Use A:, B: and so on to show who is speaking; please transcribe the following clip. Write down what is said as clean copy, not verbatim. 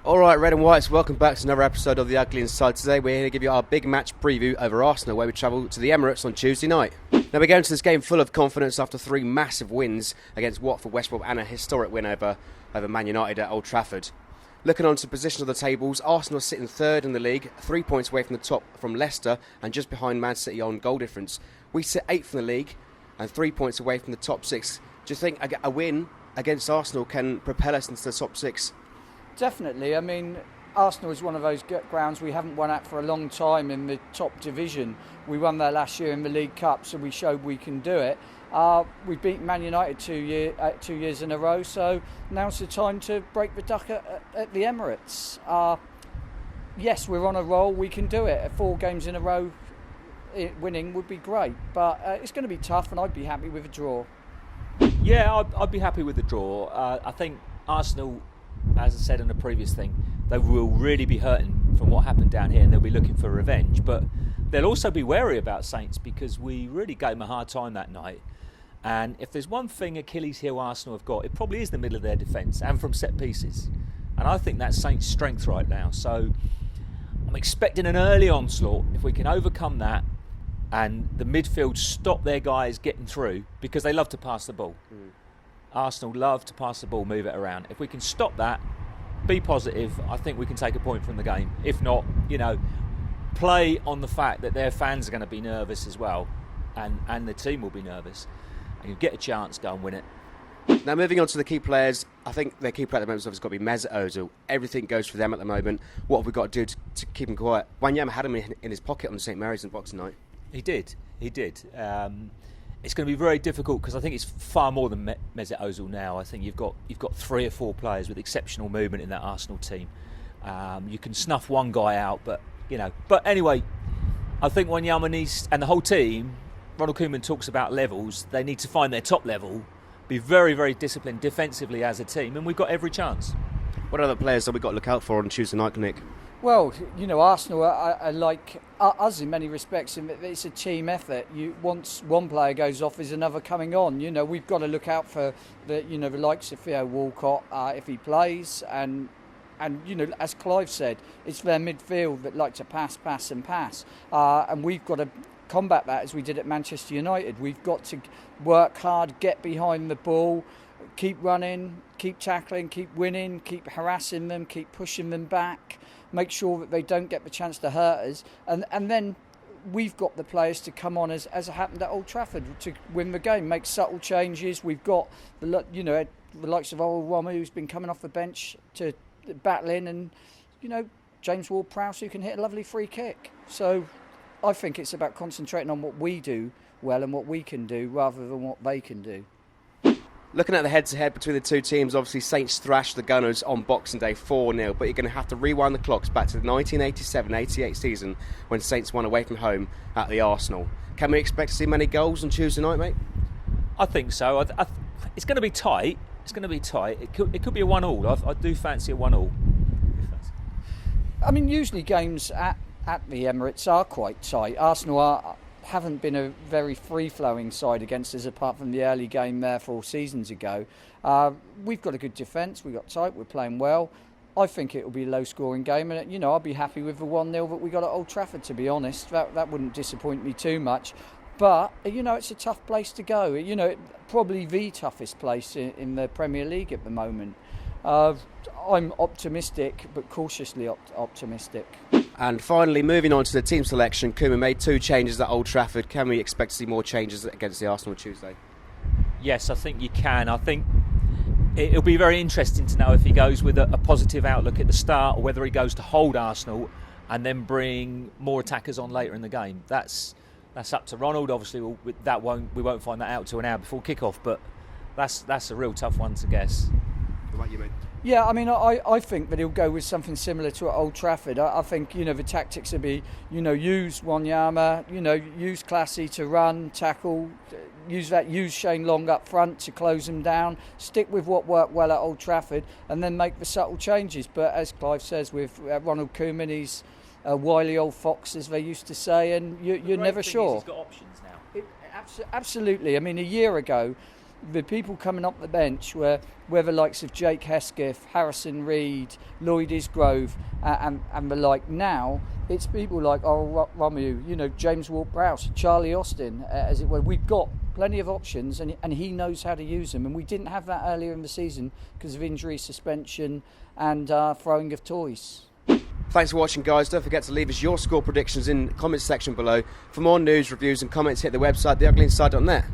A: Alright, Red and Whites, welcome back to another episode of The Ugly Inside. Today we're here to give you our big match preview over Arsenal, where we travel to the Emirates on Tuesday night. Now we're going to this game full of confidence after three massive wins against Watford, West Brom and a historic win over Man United at Old Trafford. Looking on to position of the tables, Arsenal are sitting third in the league, 3 points away from the top from Leicester and just behind Man City on goal difference. We sit 8th in the league and 3 points away from the top 6. Do you think a win against Arsenal can propel us into the top 6?
B: Definitely. I mean, Arsenal is one of those grounds we haven't won at for a long time in the top division. We won there last year in the League Cup, so we showed we can do it. We've beaten Man United 2 years in a row, so now's the time to break the duck at the Emirates. Yes, we're on a roll, we can do it. 4 games in a row winning would be great, but it's going to be tough, and I'd be happy with a draw.
C: Yeah, I'd be happy with the draw. I think Arsenal, as I said in the previous thing, they will really be hurting from what happened down here and they'll be looking for revenge. But they'll also be wary about Saints because we really gave them a hard time that night. And if there's one thing Achilles heel Arsenal have got, it probably is the middle of their defence and from set pieces. And I think that's Saints' strength right now. So I'm expecting an early onslaught. If we can overcome that and the midfield stop their guys getting through, because they love to pass the ball. Arsenal love to pass the ball, move it around. If we can stop that, be positive, I think we can take a point from the game. If not, play on the fact that their fans are going to be nervous as well, and the team will be nervous. And you get a chance, go and win it.
A: Now moving on to the key players, I think their key player at the moment has got to be Mesut Ozil. Everything goes for them at the moment. What have we got to do to keep him quiet? Wanyama had him in his pocket on St Mary's on Boxing Night.
C: He did. It's going to be very difficult because I think it's far more than Mesut Ozil now. I think you've got 3 or 4 players with exceptional movement in that Arsenal team. You can snuff one guy out, but anyway, I think Wanyama needs, and the whole team, Ronald Koeman talks about levels, they need to find their top level, be very, very disciplined defensively as a team, and we've got every chance.
A: What other players have we got to look out for on Tuesday night, Nick?
B: Well, Arsenal are like us in many respects. It's a team effort. Once one player goes off, is another coming on. We've got to look out for the likes of Theo Walcott if he plays, and as Clive said, it's their midfield that like to pass, and we've got to combat that as we did at Manchester United. We've got to work hard, get behind the ball, keep running, keep tackling, keep winning, keep harassing them, keep pushing them back. Make sure that they don't get the chance to hurt us, and then we've got the players to come on as happened at Old Trafford to win the game. Make subtle changes. We've got the likes of Old Roma, who's been coming off the bench to battle in, and James Ward-Prowse, who can hit a lovely free kick. So I think it's about concentrating on what we do well and what we can do rather than what they can do.
A: Looking at the head-to-head between the two teams, obviously Saints thrashed the Gunners on Boxing Day 4-0, but you're going to have to rewind the clocks back to the 1987-88 season when Saints won away from home at the Arsenal. Can we expect to see many goals on Tuesday night, mate?
C: I think so. It's going to be tight. It could be a 1-1. I do fancy a 1-1.
B: I mean, usually games at the Emirates are quite tight. Arsenal haven't been a very free-flowing side against us apart from the early game there 4 seasons ago. We've got a good defence, we've got tight, we're playing well. I think it will be a low-scoring game, and I'll be happy with the 1-0 that we got at Old Trafford, to be honest. That wouldn't disappoint me too much. But, it's a tough place to go. Probably the toughest place in the Premier League at the moment. I'm optimistic, but cautiously optimistic.
A: And finally, moving on to the team selection, Koeman made 2 changes at Old Trafford. Can we expect to see more changes against the Arsenal on Tuesday?
C: Yes, I think you can. I think it'll be very interesting to know if he goes with a positive outlook at the start or whether he goes to hold Arsenal and then bring more attackers on later in the game. That's up to Ronald. Obviously, we won't find that out till an hour before kick-off, but that's a real tough one to guess.
A: What about you, mate?
B: Yeah, I mean, I think that he'll go with something similar to at Old Trafford. I think, the tactics will be, use Wanyama, use Classy to run, tackle, use Shane Long up front to close them down, stick with what worked well at Old Trafford, and then make the subtle changes. But as Clive says, with Ronald Koeman, he's a wily old fox, as they used to say, and you're never sure.
C: He's got options now.
B: Absolutely. I mean, a year ago, the people coming up the bench were the likes of Jake Hesketh, Harrison Reed, Lloyd Isgrove, and the like. Now it's people like Romeu, James Ward-Prowse, Charlie Austin, as it were. We've got plenty of options, and he knows how to use them. And we didn't have that earlier in the season because of injury, suspension, and throwing of toys.
A: Thanks for watching, guys. Don't forget to leave us your score predictions in the comments section below. For more news, reviews and comments, hit the website theuglyinsider.net.